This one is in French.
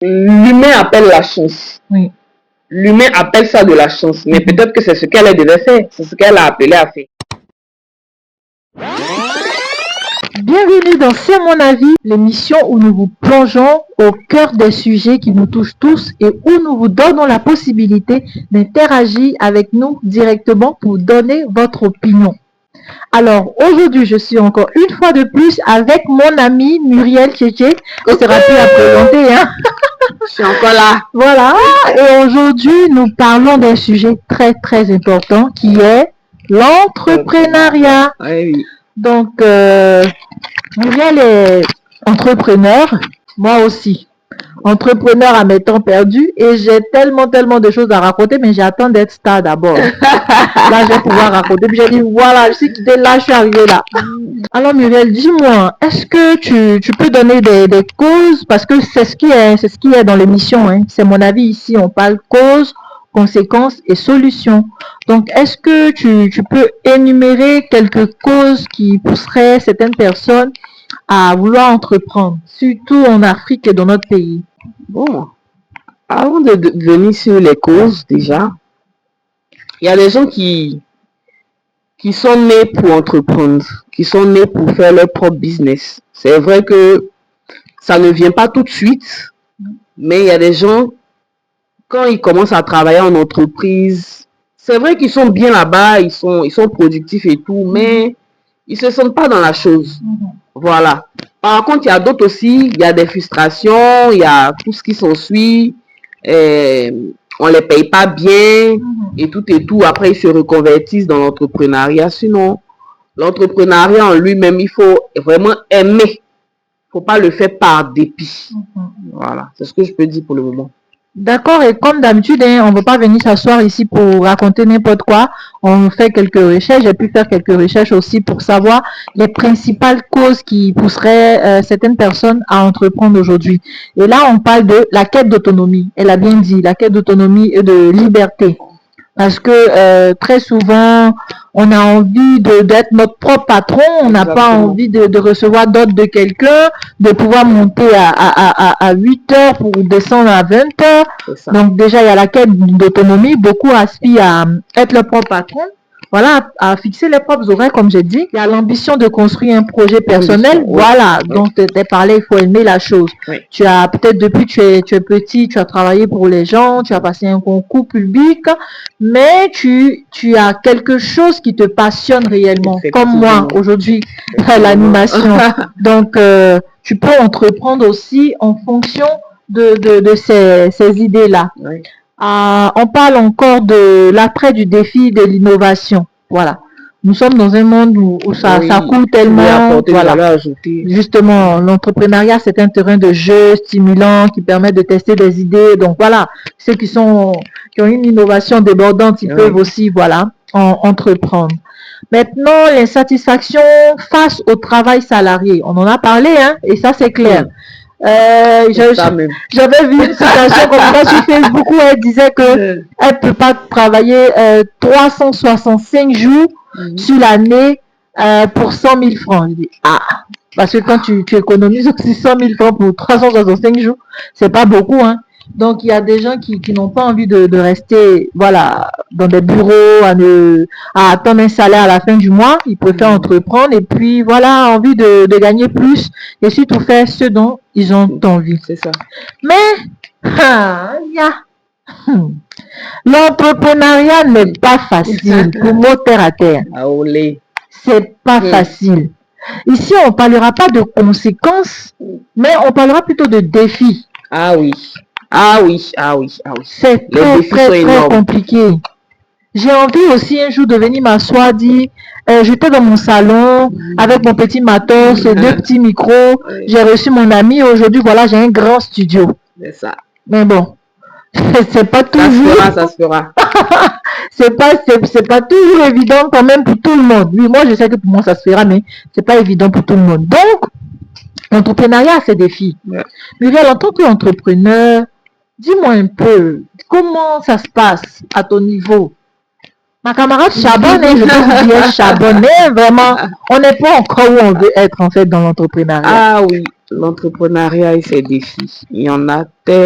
l'humain appelle la chance. Oui. L'humain appelle ça de la chance. Mais peut-être que c'est ce qu'elle devait faire. C'est ce qu'elle a appelé à faire. Bienvenue dans C'est mon avis, l'émission où nous vous plongeons au cœur des sujets qui nous touchent tous et où nous vous donnons la possibilité d'interagir avec nous directement pour donner votre opinion. Alors aujourd'hui, je suis encore une fois de plus avec mon amie Muriel Tchétché. On sera plus à présenter, hein? Je suis encore là. Voilà. Et aujourd'hui, nous parlons d'un sujet très très important qui est l'entrepreneuriat. Oui. Donc, Muriel est entrepreneur, moi aussi. Entrepreneur à mes temps perdus et j'ai tellement de choses à raconter, mais j'attends d'être star d'abord. Là, je vais pouvoir raconter. Puis j'ai dit, voilà, je sais que là, je suis arrivée là. Alors, Muriel, dis-moi, est-ce que tu peux donner des causes? Parce que c'est ce qui est dans l'émission, hein. C'est mon avis ici, on parle causes, conséquences et solutions. Donc, est-ce que tu peux énumérer quelques causes qui pousseraient certaines personnes à vouloir entreprendre, surtout en Afrique et dans notre pays? Bon, avant de venir sur les causes, déjà, il y a des gens qui sont nés pour entreprendre, qui sont nés pour faire leur propre business. C'est vrai que ça ne vient pas tout de suite, mais il y a des gens, quand ils commencent à travailler en entreprise, c'est vrai qu'ils sont bien là-bas, ils sont productifs et tout, mais ils ne se sentent pas dans la chose. Voilà. Par contre, il y a d'autres aussi, il y a des frustrations, il y a tout ce qui s'ensuit, on ne les paye pas bien et tout. Après, ils se reconvertissent dans l'entrepreneuriat. Sinon, l'entrepreneuriat en lui-même, il faut vraiment aimer. Il ne faut pas le faire par dépit. Voilà, c'est ce que je peux dire pour le moment. D'accord, et comme d'habitude, hein, on ne va pas venir s'asseoir ici pour raconter n'importe quoi. On fait quelques recherches. J'ai pu faire quelques recherches aussi pour savoir les principales causes qui pousseraient certaines personnes à entreprendre aujourd'hui. Et là, on parle de la quête d'autonomie. Elle a bien dit, la quête d'autonomie et de liberté. Parce que très souvent, on a envie d'être notre propre patron, on n'a pas envie de recevoir d'ordre de quelqu'un, de pouvoir monter à 8 heures pour descendre à 20 heures. Donc déjà, il y a la quête d'autonomie, beaucoup aspirent à être leur propre patron. Voilà, à fixer les propres horaires, comme j'ai dit. Il y a l'ambition de construire un projet personnel. Voilà, donc tu t'es parlé, il faut aimer la chose. Tu as peut-être depuis que tu es petit, tu as travaillé pour les gens, tu as passé un concours public, mais tu as quelque chose qui te passionne réellement, comme moi aujourd'hui, l'animation. Donc, tu peux entreprendre aussi en fonction de ces idées-là. On parle encore de l'après du défi de l'innovation. Voilà. Nous sommes dans un monde où ça coûte tellement. Voilà. Justement, l'entrepreneuriat, c'est un terrain de jeu stimulant qui permet de tester des idées. Donc voilà, ceux qui ont une innovation débordante, ils peuvent aussi, voilà, entreprendre. Maintenant, l'insatisfaction face au travail salarié. On en a parlé, hein, et ça, c'est clair. J'avais vu une citation comme ça sur Facebook où elle disait que elle peut pas travailler 365 jours sur l'année pour 100 000 francs. Je dis, parce que quand tu économises aussi 100 000 francs pour 365 jours, c'est pas beaucoup, hein. Donc, il y a des gens qui n'ont pas envie de rester, voilà, dans des bureaux, à attendre un salaire à la fin du mois. Ils préfèrent entreprendre et puis, voilà, envie de gagner plus et surtout faire ce dont ils ont envie. C'est ça. Mais, l'entrepreneuriat n'est pas facile pour mot terre à terre. C'est pas facile. Ici, on parlera pas de conséquences, mais on parlera plutôt de défis. Ah oui. C'est très compliqué. J'ai envie aussi un jour de venir m'asseoir, dire, j'étais dans mon salon avec mon petit matos, deux petits micros, j'ai reçu mon ami, aujourd'hui, voilà, j'ai un grand studio. C'est ça. Mais bon, c'est pas toujours... Ça se fera. c'est pas toujours évident quand même pour tout le monde. Oui, moi, je sais que pour moi, ça se fera, mais c'est pas évident pour tout le monde. Donc, l'entrepreneuriat a ses défis. Muriel, en tant qu'entrepreneur, dis-moi un peu, comment ça se passe à ton niveau? Ma camarade charbonne, je peux vous dire charbonne, vraiment, on n'est pas encore où on veut être en fait dans l'entrepreneuriat. Ah oui, l'entrepreneuriat et ses défis. Il y en a tellement.